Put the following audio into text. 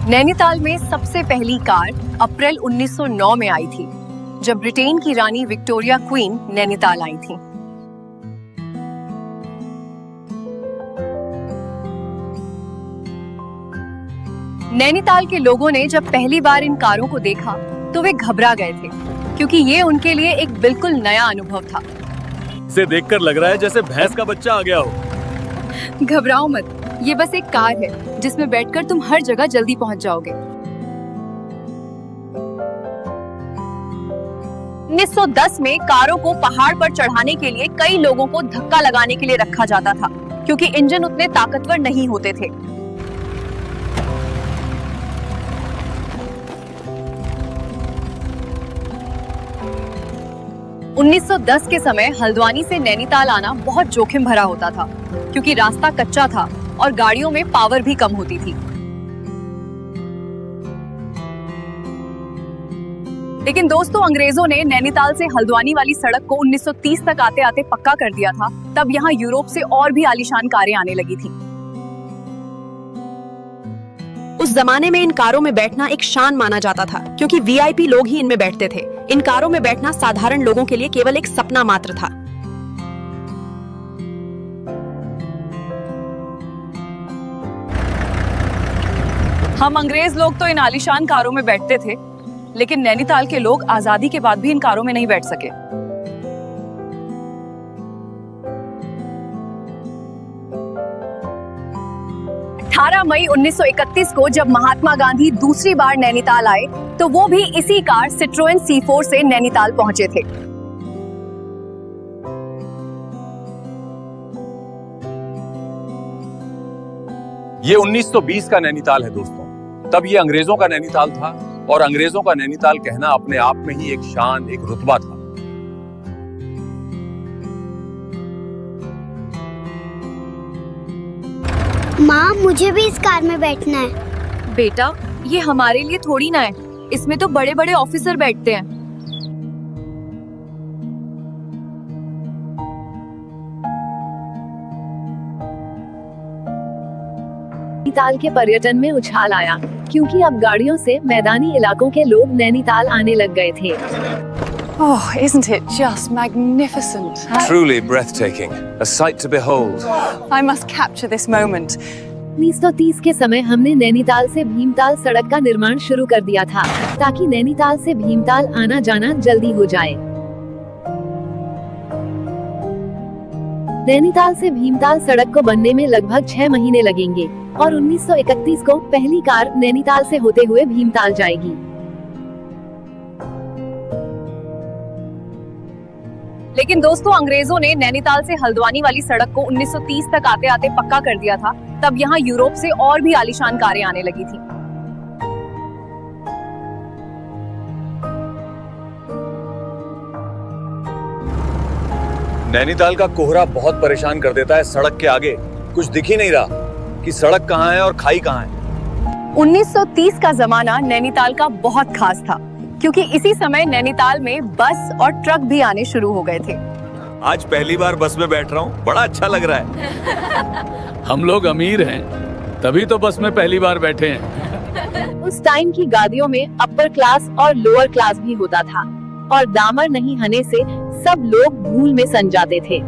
नैनीताल में सबसे पहली कार अप्रैल 1909 में आई थी, जब ब्रिटेन की रानी विक्टोरिया क्वीन नैनीताल आई थी। नैनीताल के लोगों ने जब पहली बार इन कारों को देखा तो वे घबरा गए थे, क्योंकि ये उनके लिए एक बिल्कुल नया अनुभव था। इसे देखकर लग रहा है जैसे भैंस का बच्चा आ गया हो। घबराओ मत, ये बस एक कार है जिसमें बैठकर तुम हर जगह जल्दी पहुंच जाओगे। 1910 में कारों को पहाड़ पर चढ़ाने के लिए कई लोगों को धक्का लगाने के लिए रखा जाता था, क्योंकि इंजन उतने ताकतवर नहीं होते थे। – 1910 के समय हल्द्वानी से नैनीताल आना बहुत जोखिम भरा होता था, क्योंकि रास्ता कच्चा था और गाड़ियों में पावर भी कम होती थी। लेकिन दोस्तों, अंग्रेजों ने नैनीताल से हल्द्वानी वाली सड़क को 1930 तक आते आते पक्का कर दिया था। तब यहाँ यूरोप से और भी आलीशान कारें आने लगी थी। उस जमाने में इन कारों में बैठना एक शान माना जाता था, क्योंकि वीआईपी लोग ही इनमें बैठते थे। इन कारों में बैठना साधारण लोगों के लिए केवल एक सपना मात्र था। हम अंग्रेज लोग तो इन आलीशान कारों में बैठते थे, लेकिन नैनीताल के लोग आजादी के बाद भी इन कारों में नहीं बैठ सके। 18 मई 1931 को जब महात्मा गांधी दूसरी बार नैनीताल आए, तो वो भी इसी कार सिट्रोएन C4 से नैनीताल पहुंचे थे। ये 1920 का नैनीताल है दोस्तों। तब ये अंग्रेजों का नैनीताल था, और अंग्रेजों का नैनीताल कहना अपने आप में ही एक शान, एक रुतबा था। माँ, मुझे भी इस कार में बैठना है। बेटा, ये हमारे लिए थोड़ी ना है, इसमें तो बड़े बड़े ऑफिसर बैठते हैं। नैनीताल के पर्यटन में उछाल आया, क्योंकि अब गाड़ियों से मैदानी इलाकों के लोग नैनीताल आने लग गए थे। Oh, isn't it just magnificent? Truly breathtaking, a sight to behold. I must capture this moment. 1930 के समय हमने नैनीताल से भीमताल सड़क का निर्माण शुरू कर दिया था, ताकि नैनीताल से भीमताल आना जाना जल्दी हो जाए। नैनीताल से भीमताल सड़क को बनने में लगभग 6 महीने लगेंगे, और 1931 को पहली कार नैनीताल से होते हुए भीमताल जाएगी। लेकिन दोस्तों, अंग्रेजों ने नैनीताल से हल्द्वानी वाली सड़क को 1930 तक आते आते पक्का कर दिया था। तब यहाँ यूरोप से और भी आलीशान कारें आने लगी थी। नैनीताल का कोहरा बहुत परेशान कर देता है। सड़क के आगे कुछ दिख ही नहीं रहा कि सड़क कहाँ है और खाई कहाँ है। 1930 का जमाना नैनीताल का बहुत खास था, क्योंकि इसी समय नैनीताल में बस और ट्रक भी आने शुरू हो गए थे। आज पहली बार बस में बैठ रहा हूँ, बड़ा अच्छा लग रहा है। हम लोग अमीर हैं, तभी तो बस में पहली बार बैठे हैं। उस टाइम की गाड़ियों में अपर क्लास और लोअर क्लास भी होता था, और दामर नहीं होने से सब लोग भूल में सन जाते थे।